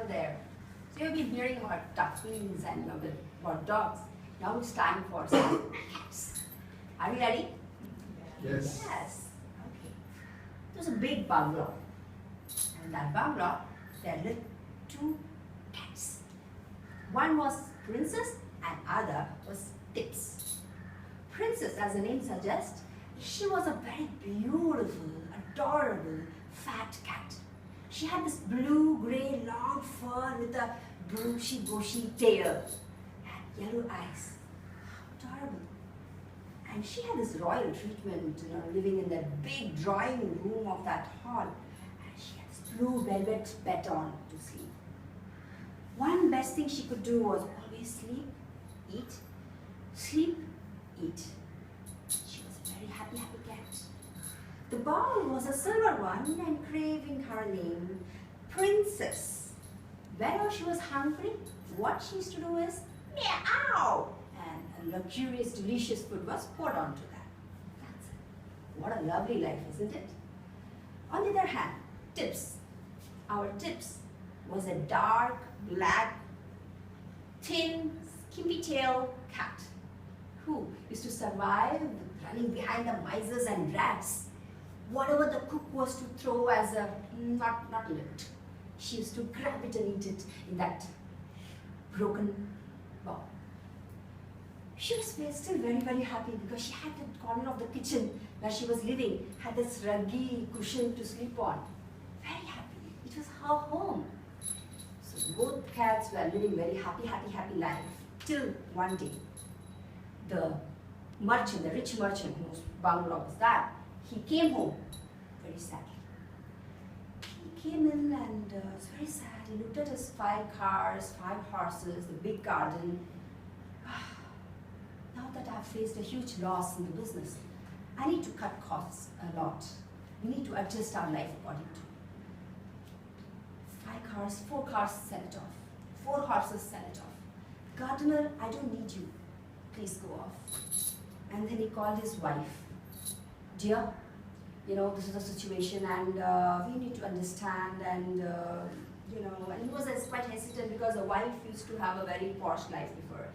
over there. So you've been hearing about ducklings and about dogs. Now it's time for some cats. Are you ready? Yes. Yes. Okay. It was a big bungalow. And in that bungalow, there lived two cats. One was Princess and other was Tips. Princess, as the name suggests, she was a very beautiful, adorable, fat cat. She had this blue-grey long fur with a bushy tail and yellow eyes. How adorable. And she had this royal treatment, living in that big drawing room of that hall. And she had this blue velvet bed on to sleep. One best thing she could do was always sleep, eat, sleep, eat. She was a very happy, happy cat. The ball was a silver one engraving her name, Princess. Whenever she was hungry, what she used to do is meow, and a luxurious, delicious food was poured onto that. That's it. What a lovely life, isn't it? On the other hand, Tips, our Tips, was a dark, black, thin, skimpy-tailed cat who used to survive running behind the misers and rats. Whatever the cook was to throw as a not lit, she used to grab it and eat it in that broken bowl. She was still very, very happy because she had that corner of the kitchen where she was living, had this ruggy cushion to sleep on. Very happy. It was her home. So both cats were living very happy, happy, happy life till one day the merchant, the rich merchant whose bungalow was that, he came home very sadly. He came in and was very sad. He looked at his 5 cars, 5 horses, the big garden. Now that I've faced a huge loss in the business, I need to cut costs a lot. We need to adjust our life according to 5 cars, 4 cars, sell it off. 4 horses, sell it off. Gardener, I don't need you. Please go off. And then he called his wife. Dear, this is the situation and we need to understand and, and he was quite hesitant because the wife used to have a very posh life before,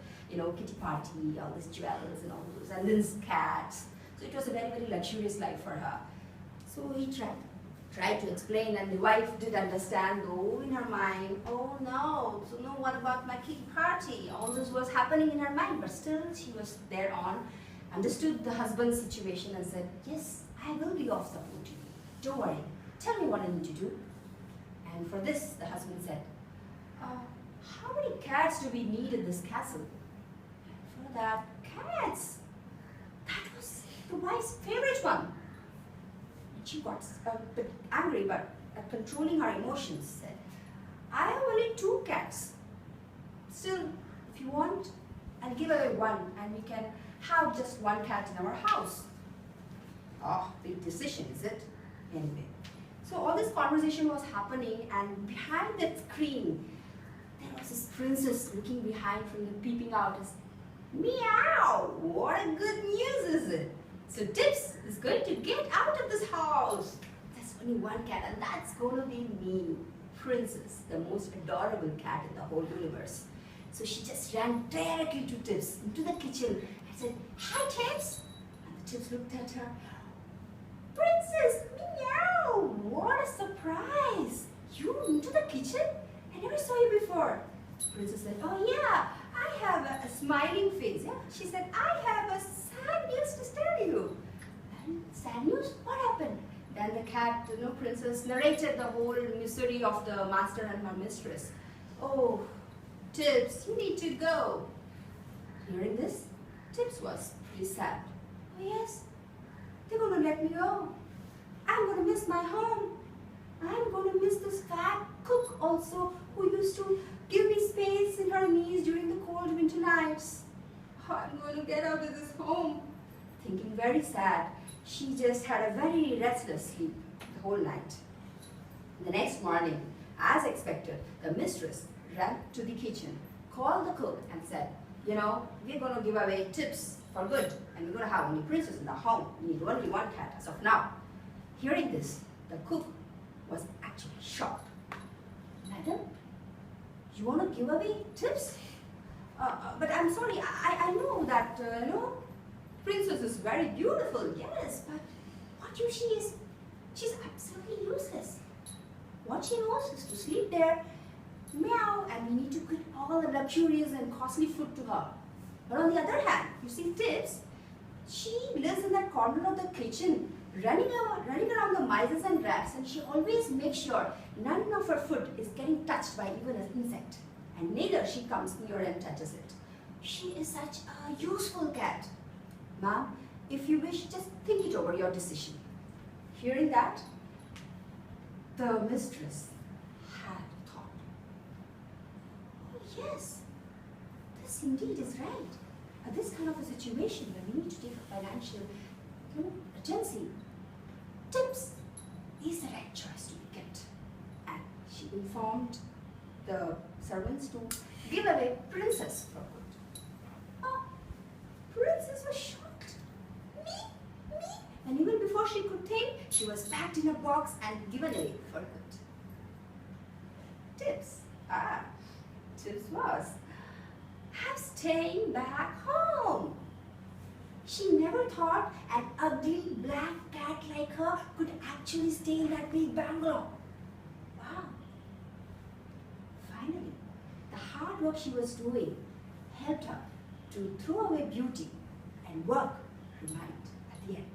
kitty party, all these jewels and all those, and Lynn's cats. So it was a very, very luxurious life for her. So he tried to explain, and the wife did understand, though, in her mind, oh no, so no, what about my kitty party? All this was happening in her mind, but still she was there on, understood the husband's situation and said, yes, I will be of support to you. Don't worry, tell me what I need to do. And for this, the husband said, how many cats do we need in this castle? And for that, cats. That was the wife's favorite one. She got a bit angry, but controlling her emotions, said, I have only 2 cats. Still, if you want, I'll give away one and we can have just 1 cat in our house. Oh, big decision, is it? Anyway. So all this conversation was happening, and behind that screen, there was this princess looking behind from the peeping out as, meow, what a good news is it? So Tips is going to get out of this house. There's only 1 cat, and that's going to be me, Princess, the most adorable cat in the whole universe. So she just ran directly to Tips, into the kitchen, and said, hi Tips. And the Tips looked at her, Princess, meow, what a surprise. You into the kitchen? I never saw you before. Princess said, oh yeah, I have a smiling face. Yeah? She said, I have a sad news to tell you. And sad news? What happened? Then the cat, princess narrated the whole misery of the master and her mistress. Oh, Tips, you need to go. Hearing this, Tips was pretty sad. Oh yes, they're going to let me go. I'm going to miss my home. I'm going to miss this fat cook also, who used to give me space in her knees during the cold winter nights. Oh, I'm going to get out of this home. Thinking very sad, she just had a very restless sleep the whole night. The next morning, as expected, the mistress ran to the kitchen, called the cook and said, we're going to give away Tips for good, and we're going to have only Princess in the home. We need only 1 cat as of now. Hearing this, the cook was actually shocked. Madam, You want to give away tips? But I'm sorry, I know that, Princess is very beautiful, yes, but what she is, she's absolutely useless. What she knows is to sleep there, meow, and we need to cook all the luxurious and costly food to her. But on the other hand, you see Tips, she lives in that corner of the kitchen, running around the mice and rats, and she always makes sure none of her food is getting touched by even an insect. And neither she comes near and touches it. She is such a useful cat. Ma'am, if you wish, just think it over your decision. Hearing that, the mistress had thought. Oh yes, this indeed is right. This kind of a situation where we need to take a financial urgency. Tips is the right choice to be kept. And she informed the servants to give away Princess for good. Oh, Princess was shocked. Me? And even before she could think, she was packed in a box and given away for good. Tips was staying back home. She never thought an ugly black cat like her could actually stay in that big bungalow. Wow. Finally, the hard work she was doing helped her to throw away beauty, and work remained at the end.